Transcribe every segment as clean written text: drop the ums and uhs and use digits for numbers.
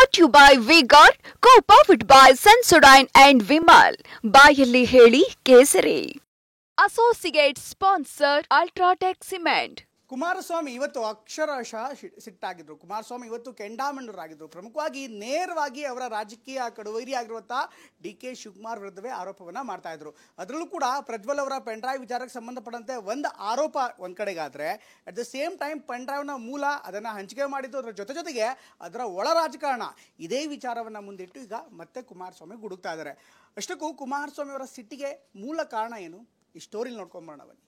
brought to you by V-Guard, co-powered by Sensodyne and Vimal. ಬಾಯಲ್ಲಿ ಹೇಳಿ ಕೇಸರಿ. Associate sponsor Ultratech Cement. Kumaraswamy ಇವತ್ತು ಅಕ್ಷರಶಃ ಸಿಟ್ಟಾಗಿದ್ರು. ಕುಮಾರಸ್ವಾಮಿ ಇವತ್ತು ಕೆಂಡಾಮಂಡರಾಗಿದ್ರು. ಪ್ರಮುಖವಾಗಿ ನೇರವಾಗಿ ಅವರ ರಾಜಕೀಯ ಕಡುವೈರಿಯಾಗಿರುವಂಥ ಡಿ.ಕೆ. ಶಿವಕುಮಾರ್ ವಿರುದ್ಧವೇ ಆರೋಪವನ್ನು ಮಾಡ್ತಾ ಇದ್ರು. ಅದರಲ್ಲೂ ಕೂಡ ಪ್ರಜ್ವಲ್ ಅವರ ಪೆನ್ಡ್ರೈವ್ ವಿಚಾರಕ್ಕೆ ಸಂಬಂಧಪಟ್ಟಂತೆ ಒಂದು ಆರೋಪ ಒಂದು ಕಡೆಗಾದರೆ, ಅಟ್ ದ ಸೇಮ್ ಟೈಮ್ ಪೆನ್ಡ್ರೈವ್ನ ಮೂಲ ಅದನ್ನು ಹಂಚಿಕೆ ಮಾಡಿದ್ದು, ಅದರ ಜೊತೆಗೆ ಅದರ ಒಳ ರಾಜಕಾರಣ, ಇದೇ ವಿಚಾರವನ್ನು ಮುಂದಿಟ್ಟು ಈಗ ಮತ್ತೆ ಕುಮಾರಸ್ವಾಮಿ ಗುಡುಕ್ತಾ ಇದ್ದಾರೆ. ಅಷ್ಟಕ್ಕೂ ಕುಮಾರಸ್ವಾಮಿ ಅವರ ಸಿಟ್ಟಿಗೆ ಮೂಲ ಕಾರಣ ಏನು? ಈ ಸ್ಟೋರಿಲಿ ನೋಡ್ಕೊಂಬರೋಣ ಬನ್ನಿ.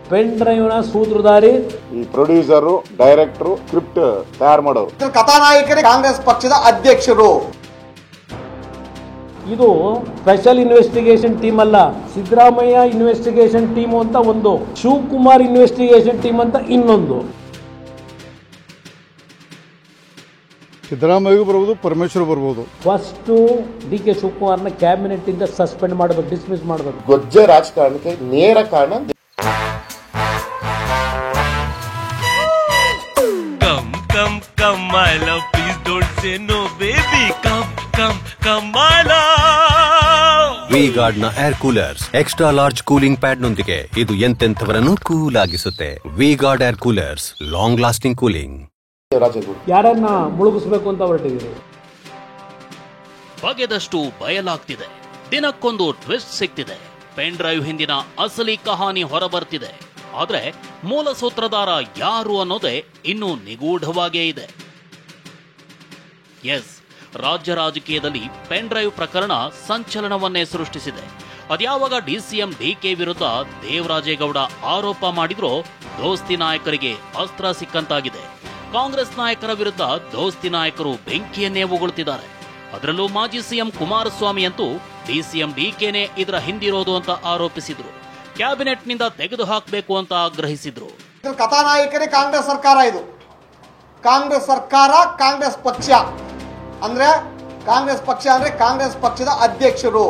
ಪೆನ್ ಡ್ರೈವ್ನ ಸೂತ್ರಧಾರಿ ಈ ಪ್ರೊಡ್ಯೂಸರು, ಡೈರೆಕ್ಟರು, ಸ್ಕ್ರಿಪ್ಟ್ ತಯಾರು ಮಾಡೋರು, ಕಥಾನಾಯಕರೇ ಕಾಂಗ್ರೆಸ್ ಪಕ್ಷದ ಅಧ್ಯಕ್ಷರು. ಇದು ಸ್ಪೆಷಲ್ ಇನ್ವೆಸ್ಟಿಗೇಷನ್ ಟೀಮ್ ಅಲ್ಲ, ಸಿದ್ದರಾಮಯ್ಯ ಇನ್ವೆಸ್ಟಿಗೇಷನ್ ಟೀಮ್ ಅಂತ ಒಂದು, ಶಿವಕುಮಾರ್ ಇನ್ವೆಸ್ಟಿಗೇಷನ್ ಟೀಮ್ ಅಂತ ಇನ್ನೊಂದು. ಸಿದ್ದರಾಮಯ್ಯ ಬರ್ಬೋದು, ಪರಮೇಶ್ವರ್ ಬರ್ಬೋದು. ಫಸ್ಟ್ ಡಿ.ಕೆ. ಶಿವಕುಮಾರ್ನ ಕ್ಯಾಬಿನೆಟ್ ಇಂದ ಸಸ್ಪೆಂಡ್ ಮಾಡಬೇಕು, ಡಿಸ್ಮಿಸ್ ಮಾಡಬೇಕು. ಗೊಜ್ಜ ರಾಜಕಾರಣಕ್ಕೆ ನೇರ ಕಾರಣ Come my love, please don't say no baby, come my love. V-Guard ನ air coolers extra large cooling pad ನೊಂದಿಗೆ ಇದು ಎಂತೆಂಥವರನ್ನು ಕೂಲ್ ಆಗಿಸುತ್ತೆ. V-Guard air coolers, long lasting cooling. ಯಾರನ್ನ ಮುಳುಗಿಸಬೇಕು ಅಂತ ಹೊರಟಿದ್ದೀರಿ? ಬಗೆದಷ್ಟು ಬಯಲಾಗ್ತಿದೆ, ದಿನಕ್ಕೊಂದು ಟ್ವಿಸ್ಟ್ ಸಿಗ್ತಿದೆ. ಪೆನ್ ಡ್ರೈವ್ ಹಿಂದಿನ ಅಸಲಿ ಕಹಾನಿ ಹೊರಬರ್ತಿದೆ. ಆದ್ರೆ ಮೂಲ ಸೂತ್ರಧಾರ ಯಾರು ಅನ್ನೋದೇ ಇನ್ನೂ ನಿಗೂಢವಾಗೇ ಇದೆ. ಎಸ್, ರಾಜ್ಯ ರಾಜಕೀಯದಲ್ಲಿ ಪೆನ್ ಡ್ರೈವ್ ಪ್ರಕರಣ ಸಂಚಲನವನ್ನೇ ಸೃಷ್ಟಿಸಿದೆ. ಅದ್ಯಾವಾಗ ಡಿಸಿಎಂ ಡಿ.ಕೆ. ವಿರುದ್ಧ ದೇವರಾಜೇಗೌಡ ಆರೋಪ ಮಾಡಿದ್ರೋ ದೋಸ್ತಿ ನಾಯಕರಿಗೆ ಅಸ್ತ್ರ ಸಿಕ್ಕಂತಾಗಿದೆ. ಕಾಂಗ್ರೆಸ್ ನಾಯಕರ ವಿರುದ್ಧ ದೋಸ್ತಿ ನಾಯಕರು ಬೆಂಕಿಯನ್ನೇ ಉಗುಳುತ್ತಿದ್ದಾರೆ. ಅದರಲ್ಲೂ ಮಾಜಿ ಸಿಎಂ ಕುಮಾರಸ್ವಾಮಿ ಅಂತೂ ಡಿಸಿಎಂ ಡಿ.ಕೆ.ನೇ ಇದರ ಹಿಂದಿರೋದು ಅಂತ ಆರೋಪಿಸಿದ್ರು. ಕ್ಯಾಬಿನೆಟ್ ನಿಂದ ತೆಗೆದು ಹಾಕಬೇಕು ಅಂತ ಆಗ್ರಹಿಸಿದ್ರು. ಕಥಾನಾಯಕರೇ ಕಾಂಗ್ರೆಸ್ ಸರ್ಕಾರ. ಇದು ಕಾಂಗ್ರೆಸ್ ಸರ್ಕಾರ, ಕಾಂಗ್ರೆಸ್ ಪಕ್ಷ ಅಂದ್ರೆ ಕಾಂಗ್ರೆಸ್ ಪಕ್ಷದ ಅಧ್ಯಕ್ಷರು,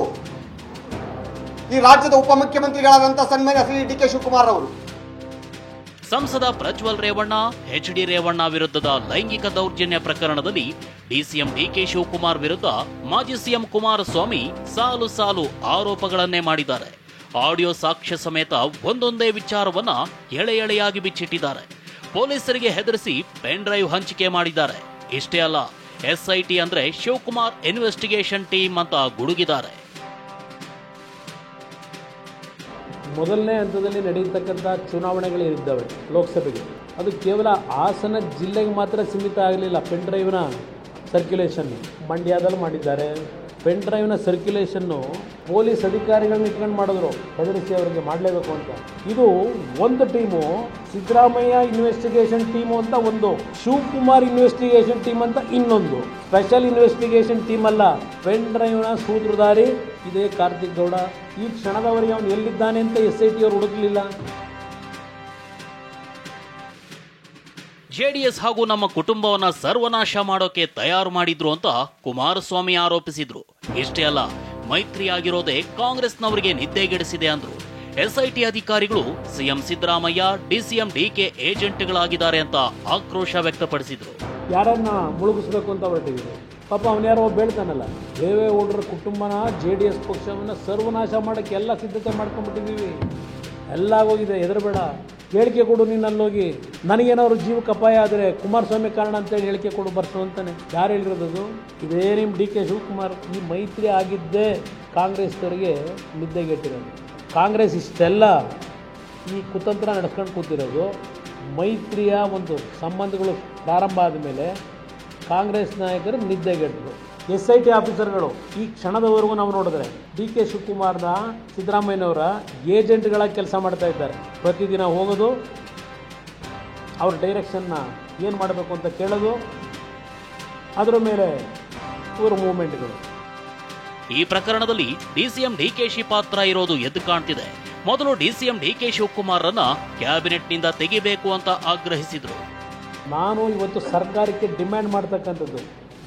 ಈ ರಾಜ್ಯದ ಉಪಮುಖ್ಯಮಂತ್ರಿಗಳಾದಂಥ ಸನ್ಮಾನ್ಯ ಶ್ರೀ ಡಿ.ಕೆ. ಶಿವಕುಮಾರ್ ಅವರು. ಸಂಸದ ಪ್ರಜ್ವಲ್ ರೇವಣ್ಣ, ಎಚ್.ಡಿ. ರೇವಣ್ಣ ವಿರುದ್ಧದ ಲೈಂಗಿಕ ದೌರ್ಜನ್ಯ ಪ್ರಕರಣದಲ್ಲಿ ಡಿಸಿಎಂ ಡಿ.ಕೆ. ಶಿವಕುಮಾರ್ ವಿರುದ್ಧ ಮಾಜಿ ಸಿಎಂ ಕುಮಾರಸ್ವಾಮಿ ಸಾಲು ಸಾಲು ಆರೋಪಗಳನ್ನೇ ಮಾಡಿದ್ದಾರೆ. ಆಡಿಯೋ ಸಾಕ್ಷ್ಯ ಸಮೇತ ಒಂದೊಂದೇ ವಿಚಾರವನ್ನ ಎಳೆಯಾಗಿ ಬಿಚ್ಚಿಟ್ಟಿದ್ದಾರೆ. ಪೊಲೀಸರಿಗೆ ಹೆದರಿಸಿ ಪೆನ್ ಡ್ರೈವ್ ಹಂಚಿಕೆ ಮಾಡಿದ್ದಾರೆ. ಇಷ್ಟೇ ಅಲ್ಲ, ಎಸ್ಐಟಿ ಅಂದ್ರೆ ಶಿವಕುಮಾರ್ ಇನ್ವೆಸ್ಟಿಗೇಷನ್ ಟೀಮ್ ಅಂತ ಗುಡುಗಿದ್ದಾರೆ. ಮೊದಲನೇ ಹಂತದಲ್ಲಿ ನಡೆಯತಕ್ಕಂಥ ಚುನಾವಣೆಗಳಿದ್ದಾವೆ ಲೋಕಸಭೆಗೆ. ಅದು ಕೇವಲ ಹಾಸನ ಜಿಲ್ಲೆಗೆ ಮಾತ್ರ ಸೀಮಿತ ಆಗಲಿಲ್ಲ. ಪೆನ್ ಡ್ರೈವ್ನ ಸರ್ಕ್ಯುಲೇಷನ್ ಮಂಡ್ಯದಲ್ಲಿ ಮಾಡಿದ್ದಾರೆ. ಪೆನ್ ಡ್ರೈವ್ನ ಸರ್ಕ್ಯುಲೇಷನ್ನು ಪೊಲೀಸ್ ಅಧಿಕಾರಿಗಳನ್ನ ಇಟ್ಕೊಂಡು ಮಾಡಿದ್ರು, ಹೆದರಿಸಿ ಅವರಿಗೆ ಮಾಡಲೇಬೇಕು ಅಂತ. ಇದು ಒಂದು ಟೀಮು, ಸಿದ್ದರಾಮಯ್ಯ ಇನ್ವೆಸ್ಟಿಗೇಷನ್ ಟೀಮು ಅಂತ ಒಂದು, ಶಿವಕುಮಾರ್ ಇನ್ವೆಸ್ಟಿಗೇಷನ್ ಟೀಮ್ ಅಂತ ಇನ್ನೊಂದು. ಸ್ಪೆಷಲ್ ಇನ್ವೆಸ್ಟಿಗೇಷನ್ ಟೀಮ್ ಅಲ್ಲ, ಪೆನ್ ಡ್ರೈವ್ನ ಸೂತ್ರಧಾರಿ ಇದೇ ಕಾರ್ತಿಕ್ ಗೌಡ. ಈ ಕ್ಷಣದವರೆಗೆ ಅವನು ಎಲ್ಲಿದ್ದಾನೆ ಅಂತ ಎಸ್ಐಟಿ ಅವರು ಹುಡುಕಲಿಲ್ಲ. ಜೆಡಿಎಸ್ ಹಾಗೂ ನಮ್ಮ ಕುಟುಂಬವನ್ನ ಸರ್ವನಾಶ ಮಾಡೋಕೆ ತಯಾರು ಮಾಡಿದ್ರು ಅಂತ ಕುಮಾರಸ್ವಾಮಿ ಆರೋಪಿಸಿದ್ರು. ಇಷ್ಟೇ ಅಲ್ಲ, ಮೈತ್ರಿ ಆಗಿರೋದೇ ಕಾಂಗ್ರೆಸ್ನವರಿಗೆ ನಿದ್ದೆಗೆಡಿಸಿದೆ ಅಂದ್ರು. ಎಸ್ಐಟಿ ಅಧಿಕಾರಿಗಳು ಸಿಎಂ ಸಿದ್ದರಾಮಯ್ಯ, ಡಿಸಿಎಂ ಡಿ.ಕೆ. ಏಜೆಂಟ್ಗಳಾಗಿದ್ದಾರೆ ಅಂತ ಆಕ್ರೋಶ ವ್ಯಕ್ತಪಡಿಸಿದ್ರು. ಯಾರನ್ನ ಮುಳುಗಿಸ್ಬೇಕು ಅಂತ ಹೊರಟಿದ್ರು? ಪಾಪ ಅವನ್ಯಾರೋ ಬೇಳ್ತಾನಲ್ಲ, ದೇವೇಗೌಡರ ಕುಟುಂಬನ, ಜೆಡಿಎಸ್ ಪಕ್ಷವನ್ನ ಸರ್ವನಾಶ ಮಾಡೋಕ್ಕೆ ಎಲ್ಲ ಸಿದ್ಧತೆ ಮಾಡ್ಕೊಂಡ್ಬಿಟ್ಟಿದ್ದೀವಿ. ಎಲ್ಲ ಹೋಗಿದೆ, ಹೆದರಬೇಡ, ಹೇಳಿಕೆ ಕೊಡು. ನಿನ್ನಲ್ಲೋಗಿ ನನಗೇನಾದ್ರು ಜೀವಕ್ಕೆ ಅಪಾಯ ಆದರೆ ಕುಮಾರಸ್ವಾಮಿ ಕಾರಣ ಅಂತೇಳಿ ಹೇಳಿಕೆ ಕೊಡು ಬರ್ಸು ಅಂತಾನೆ. ಯಾರು ಹೇಳಿರೋದು? ಇದೇ ನಿಮ್ಮ ಡಿ.ಕೆ. ಶಿವಕುಮಾರ್. ಈ ಮೈತ್ರಿ ಆಗಿದ್ದೇ ಕಾಂಗ್ರೆಸ್ನವರಿಗೆ ನಿದ್ದೆಗೆಟ್ಟಿರೋದು. ಕಾಂಗ್ರೆಸ್ ಇಷ್ಟೆಲ್ಲ ಈ ಕುತಂತ್ರ ನಡೆಸ್ಕೊಂಡು ಕೂತಿರೋದು. ಮೈತ್ರಿಯ ಒಂದು ಸಂಬಂಧಗಳು ಪ್ರಾರಂಭ ಆದಮೇಲೆ ಕಾಂಗ್ರೆಸ್ ನಾಯಕರು ನಿದ್ದೆಗೆಟ್ಟರು. ಎಸ್ಐಟಿ ಆಫೀಸರ್ಗಳು ಈ ಕ್ಷಣದವರೆಗೂ ನಾವು ನೋಡಿದ್ರೆ ಡಿ.ಕೆ. ಶಿವಕುಮಾರ್ನ, ಸಿದ್ದರಾಮಯ್ಯನವರ ಏಜೆಂಟ್ಗಳಾಗಿ ಕೆಲಸ ಮಾಡ್ತಾ ಇದ್ದಾರೆ. ಪ್ರತಿದಿನ ಹೋಗೋದು, ಅವ್ರ ಡೈರೆಕ್ಷನ್ನ ಏನು ಮಾಡಬೇಕು ಅಂತ ಕೇಳೋದು, ಅದರ ಮೇಲೆ ಇವರು ಮೂವ್ಮೆಂಟ್ಗಳು. ಈ ಪ್ರಕರಣದಲ್ಲಿ ಡಿಸಿಎಂ ಡಿ.ಕೆ. ಪಾತ್ರ ಇರೋದು ಎದ್ದು ಕಾಣ್ತಿದೆ. ಮೊದಲು ಡಿಸಿಎಂ ಡಿ.ಕೆ. ಶಿವಕುಮಾರ್ರನ್ನ ಕ್ಯಾಬಿನೆಟ್ನಿಂದ ತೆಗಿಬೇಕು ಅಂತ ಆಗ್ರಹಿಸಿದ್ರು. ನಾನು ಇವತ್ತು ಸರ್ಕಾರಕ್ಕೆ ಡಿಮ್ಯಾಂಡ್ ಮಾಡ್ತಕ್ಕಂಥದ್ದು,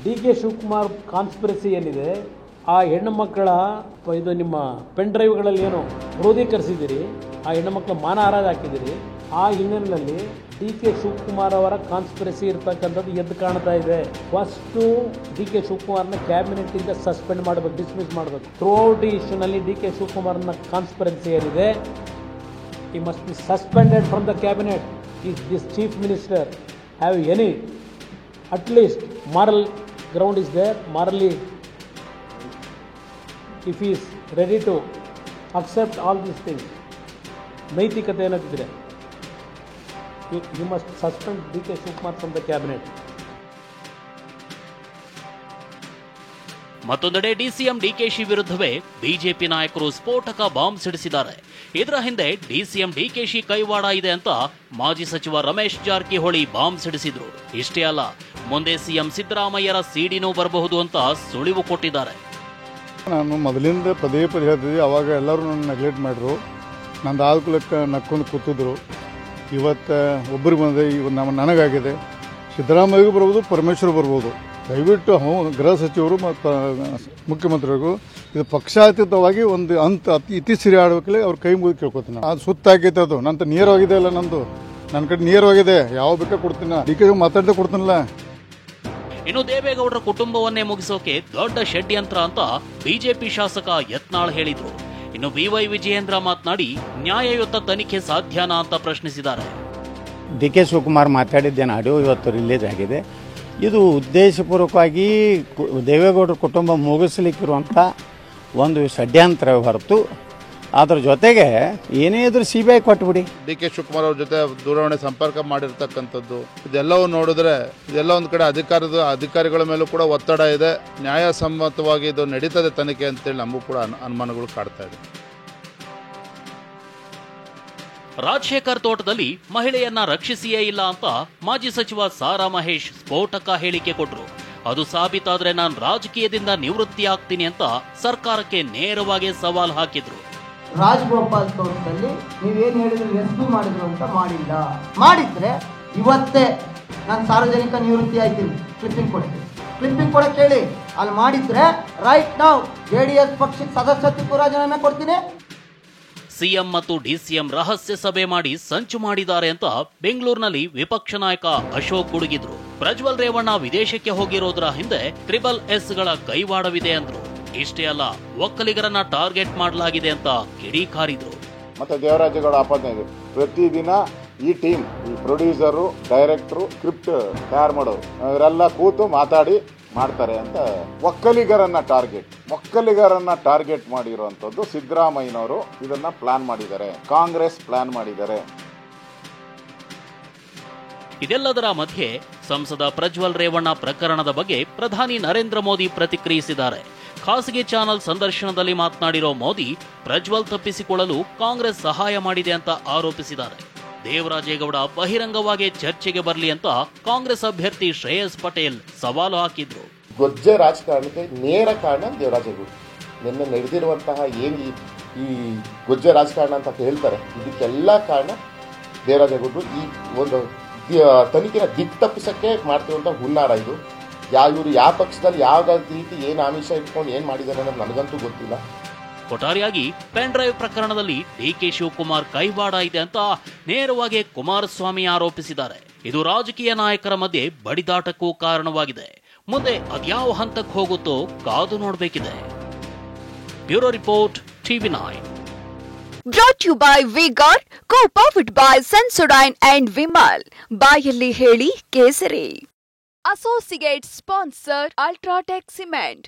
ಡಿ.ಕೆ. ಶಿವಕುಮಾರ್ ಕಾನ್ಸ್ಪಿರಸಿ ಏನಿದೆ, ಆ ಹೆಣ್ಣು ಮಕ್ಕಳ ಇದು ನಿಮ್ಮ ಪೆನ್ ಡ್ರೈವ್ಗಳಲ್ಲಿ ಏನೋ ಕ್ರೋಧೀಕರಿಸಿದ್ದೀರಿ, ಆ ಹೆಣ್ಣು ಮಕ್ಕಳ ಮಾನಹಾರ ಹಾಕಿದ್ದೀರಿ. ಆ ಹಿನ್ನೆಲೆಯಲ್ಲಿ DK ಶಿವಕುಮಾರ್ ಅವರ ಕಾನ್ಸ್ಪಿರಸಿ ಇರ್ತಕ್ಕಂಥದ್ದು ಎದ್ದು ಕಾಣ್ತಾ ಇದೆ. ಫಸ್ಟು DK ಶಿವಕುಮಾರ್ನ ಕ್ಯಾಬಿನೆಟ್ ಇಂದ ಸಸ್ಪೆಂಡ್ ಮಾಡಬೇಕು, ಡಿಸ್ಮಿಸ್ ಮಾಡಬೇಕು. ಥ್ರೂಔಟ್ ಈ ಇಶ್ಯೂನಲ್ಲಿ DK ಶಿವಕುಮಾರ್ನ ಕಾನ್ಸ್ಪಿರಸಿ ಏನಿದೆ, he must be suspended from the cabinet. If this chief minister have any at least moral ground is there, morally if he is ready to accept all these things, ನೈತಿಕತೆ ಏನಾಗ್ತಿದೆ, you must suspend DK Shivakumar from the cabinet. ಮತ್ತೊಂದೆಡೆ DCM DKShi ವಿರುದ್ಧವೇ BJP ನಾಯಕರು ಸ್ಫೋಟಕ bomb ಸಿಡಿಸಿದ್ದಾರೆ. ಇದರ ಹಿಂದೆ DCM DKShi ಕೈವಾಡ ಇದೆ ಅಂತ ಮಾಜಿ ಸಚಿವ ರಮೇಶ್ ಜಾರಕಿಹೊಳಿ ಬಾಂಬ್ ಸಿಡಿಸಿದ್ರು. ಇಷ್ಟೇ ಅಲ್ಲ, ಮುಂದೆ ಸಿಎಂ ಸಿದ್ದರಾಮಯ್ಯರ ಸಿಡಿನೂ ಬರಬಹುದು ಅಂತ ಸುಳಿವು ಕೊಟ್ಟಿದ್ದಾರೆ. ನಾನು ಮೊದಲಿಂದ ಪದೇ ಹೇಳ್ತಿದ್ದೆ, ಅವಾಗ ಎಲ್ಲರೂ ನನ್ನ ನೆಗ್ಲೆಕ್ಟ್ ಮಾಡ್ರು, ನಂದು ಆದ್ಕೂಲಕ್ಕೆ ನಕ್ಕೊಂಡು ಕೂತಿದ್ರು. ಇವತ್ತು ಒಬ್ಬರಿಗೆ ಬಂದಿದೆ, ಇವತ್ತು ನನಗಾಗಿದೆ. ಸಿದ್ದರಾಮಯ್ಯಗೂ ಬರ್ಬೋದು, ಪರಮೇಶ್ವರ್ ಬರ್ಬೋದು. ದಯವಿಟ್ಟು ಗೃಹ ಸಚಿವರು ಮತ್ತು ಮುಖ್ಯಮಂತ್ರಿಗಳಿಗೂ ಇದು ಪಕ್ಷಾತೀತವಾಗಿ ಒಂದು ಇತಿಶ್ರೀ ಆಡಬೇಕಲ್ಲಿ ಅವ್ರ ಕೈ ಮುಗಿದು ಕೇಳ್ಕೊತೀನಿ. ಅದು ಸುತ್ತಾಗೈತೆ, ಅದು ನಂತರ ನೇರವಾಗಿದೆ ಅಲ್ಲ, ನಂದು ನನ್ನ ಕಡೆ ನೇರವಾಗಿದೆ, ಯಾವ ಬೇಕಾ ಕೊಡ್ತೀನಿ, DK ಮಾತಾಡ್ದೆ ಕೊಡ್ತೀನಲ್ಲ. ಇನ್ನು ದೇವೇಗೌಡರ ಕುಟುಂಬವನ್ನೇ ಮುಗಿಸೋಕೆ ದೊಡ್ಡ ಷಡ್ಯಂತ್ರ ಅಂತ ಬಿಜೆಪಿ ಶಾಸಕ ಯತ್ನಾಳ್ ಹೇಳಿದ್ರು. ಇನ್ನು BY ವಿಜಯೇಂದ್ರ ಮಾತನಾಡಿ ನ್ಯಾಯಯುತ ತನಿಖೆ ಸಾಧ್ಯನಾ ಅಂತ ಪ್ರಶ್ನಿಸಿದ್ದಾರೆ. DK ಶಿವಕುಮಾರ್ ಮಾತಾಡಿದ್ದೇನು ಆಡಿಯೋ ಇವತ್ತು ರಿಲೀಸ್ ಆಗಿದೆ. ಇದು ಉದ್ದೇಶಪೂರ್ವಕವಾಗಿ ದೇವೇಗೌಡರ ಕುಟುಂಬ ಮುಗಿಸಲಿಕ್ಕಿರುವಂಥ ಒಂದು ಷಡ್ಯಂತ್ರ ಹೊರತು ಅದರ ಜೊತೆಗೆ ಏನೇ ಇದ್ರೂ CBI ಕೊಟ್ಬಿಡಿ. DK ಶಿವಕುಮಾರ್ ಅವ್ರ ಜೊತೆ ದೂರವಾಣಿ ಸಂಪರ್ಕ ಮಾಡಿರ್ತಕ್ಕಂಥದ್ದು ಇದೆಲ್ಲವೂ ನೋಡಿದ್ರೆ ಇದೆಲ್ಲ ಒಂದು ಕಡೆ ಅಧಿಕಾರಿಗಳ ಮೇಲೂ ಕೂಡ ಒತ್ತಡ ಇದೆ. ನ್ಯಾಯಸಮ್ಮತವಾಗಿ ಇದು ನಡೀತದೆ ತನಿಖೆ ಅಂತೇಳಿ ನಮಗೂ ಕೂಡ ಅನುಮಾನಗಳು ಕಾಡ್ತಾ ಇದೆ. ರಾಜಶೇಖರ್ ತೋಟದಲ್ಲಿ ಮಹಿಳೆಯನ್ನ ರಕ್ಷಿಸಿಯೇ ಇಲ್ಲ ಅಂತ ಮಾಜಿ ಸಚಿವ ಸಾರಾ ಮಹೇಶ್ ಸ್ಫೋಟಕ ಹೇಳಿಕೆ ಕೊಟ್ರು. ಅದು ಸಾಬೀತಾದ್ರೆ ನಾನು ರಾಜಕೀಯದಿಂದ ನಿವೃತ್ತಿ ಆಗ್ತೀನಿ ಅಂತ ಸರ್ಕಾರಕ್ಕೆ ನೇರವಾಗಿ ಸವಾಲ್ ಹಾಕಿದ್ರು. ರಾಜಗೋಪಾಲ್ ತೋಟದಲ್ಲಿ ನೀವೇನು ಹೇಳಿದ್ರು ರೆಸ್ಕ್ಯೂ ಮಾಡಿದ್ರು ಅಂತ ಮಾಡಿಲ್ಲ. ಮಾಡಿದ್ರೆ ಇವತ್ತೇ ನಾನು ಸಾರ್ವಜನಿಕ ನಿವೃತ್ತಿ ಆಯ್ತೀನಿ. ಕ್ಲಿಪ್ಪಿಂಗ್ ಕೊಡಕ್ಕೆ ಹೇಳಿ. ಅಲ್ಲಿ ಮಾಡಿದ್ರೆ ರೈಟ್ ನಾವು JDS ಪಕ್ಷಕ್ಕೆ ಸದಸ್ಯತ್ವಕ್ಕೂ ರಾಜೀನಾಮೆ ಕೊಡ್ತೀನಿ. ಸಿಎಂ ಮತ್ತು ಡಿಸಿಎಂ ರಹಸ್ಯ ಸಭೆ ಮಾಡಿ ಸಂಚು ಮಾಡಿದ್ದಾರೆ ಅಂತ ಬೆಂಗಳೂರಿನಲ್ಲಿ ವಿಪಕ್ಷ ನಾಯಕ ಅಶೋಕ್ ಗುಡುಗಿದ್ರು. ಪ್ರಜ್ವಲ್ ರೇವಣ್ಣ ವಿದೇಶಕ್ಕೆ ಹೋಗಿರೋದ್ರ ಹಿಂದೆ SSS ಗಳ ಕೈವಾಡವಿದೆ ಅಂದ್ರು. ಇಷ್ಟೇ ಅಲ್ಲ, ಒಕ್ಕಲಿಗರನ್ನ ಟಾರ್ಗೆಟ್ ಮಾಡಲಾಗಿದೆ ಅಂತ ಕಿಡಿಕಾರಿದ್ರು. ಮತ್ತೆ ದೇವರಾಜೇಗೌಡ ಆಪಾದನೆ ಇದೆ, ಪ್ರತಿದಿನ ಈ ಟೀಮ್, ಈ ಪ್ರೊಡ್ಯೂಸರು, ಡೈರೆಕ್ಟರು, ಸ್ಕ್ರಿಪ್ಟ್ ತಯಾರು ಮಾಡೋರು ಇವರೆಲ್ಲ ಕೂತು ಮಾತಾಡಿ ಮಾಡ್ತಾರೆ ಅಂತ ಒಕ್ಕಲಿಗರನ್ನ ಟಾರ್ಗೆಟ್ ಮಾಡಿರುವಂತದ್ದು ಸಿದ್ದರಾಮಯ್ಯನವರು ಇದನ್ನ ಪ್ಲಾನ್ ಮಾಡಿದ್ದಾರೆ, ಕಾಂಗ್ರೆಸ್ ಪ್ಲಾನ್ ಮಾಡಿದ್ದಾರೆ. ಇದೆಲ್ಲದರ ಮಧ್ಯೆ ಸಂಸದ ಪ್ರಜ್ವಲ್ ರೇವಣ್ಣ ಪ್ರಕರಣದ ಬಗ್ಗೆ ಪ್ರಧಾನಿ ನರೇಂದ್ರ ಮೋದಿ ಪ್ರತಿಕ್ರಿಯಿಸಿದ್ದಾರೆ. ಖಾಸಗಿ ಚಾನೆಲ್ ಸಂದರ್ಶನದಲ್ಲಿ ಮಾತನಾಡಿರೋ ಮೋದಿ ಪ್ರಜ್ವಲ್ ತಪ್ಪಿಸಿಕೊಳ್ಳಲು ಕಾಂಗ್ರೆಸ್ ಸಹಾಯ ಮಾಡಿದೆ ಅಂತ ಆರೋಪಿಸಿದ್ದಾರೆ. ದೇವರಾಜೇಗೌಡ ಬಹಿರಂಗವಾಗಿ ಚರ್ಚೆಗೆ ಬರಲಿ ಅಂತ ಕಾಂಗ್ರೆಸ್ ಅಭ್ಯರ್ಥಿ ಶ್ರೇಯಸ್ ಪಟೇಲ್ ಸವಾಲು ಹಾಕಿದ್ರು. ಗೊಜ್ಜೆ ರಾಜಕಾರಣಕ್ಕೆ ನೇರ ಕಾರಣ ದೇವರಾಜೇಗೌಡ. ನಿನ್ನೆ ನಡೆದಿರುವಂತಹ ಏನು ಈ ಗೊಜ್ಜೆ ರಾಜಕಾರಣ ಅಂತ ಹೇಳ್ತಾರೆ, ಇದಕ್ಕೆಲ್ಲ ಕಾರಣ ದೇವರಾಜೇಗೌಡರು. ಈ ಒಂದು ತನಿಖೆನ ದಿಕ್ ತಪ್ಪಿಸಕ್ಕೆ ಮಾಡ್ತಿರುವಂತಹ ಹುನ್ನಾರ ಇದು. ಇವರು ಯಾವ ಪಕ್ಷದಲ್ಲಿ ಯಾವ ರೀತಿ ಏನು ಆಮಿಷ ಇಟ್ಕೊಂಡು ಏನ್ ಮಾಡಿದ್ದಾರೆ ಅನ್ನೋದು ನನಗಂತೂ ಗೊತ್ತಿಲ್ಲ. ಒಟ್ಟಾರೆಯಾಗಿ ಪೆನ್ ಡ್ರೈವ್ ಪ್ರಕರಣದಲ್ಲಿ DK ಶಿವಕುಮಾರ್ ಕೈವಾಡ ಇದೆ ಅಂತ ನೇರವಾಗಿ ಕುಮಾರಸ್ವಾಮಿ ಆರೋಪಿಸಿದ್ದಾರೆ. ಇದು ರಾಜಕೀಯ ನಾಯಕರ ಮಧ್ಯೆ ಬಡಿದಾಟಕ್ಕೂ ಕಾರಣವಾಗಿದೆ. ಮುಂದೆ ಅದ್ಯಾವ ಹಂತಕ್ಕೆ ಹೋಗುತ್ತೋ ಕಾದು ನೋಡಬೇಕಿದೆ. Bureau report, TV9. Brought to you by V-Guard, co-powered by Sensodyne and Vimal. ಬಾಯಲ್ಲಿ ಹೇಳಿ ಕೇಸರಿ. Associate sponsor UltraTech cement.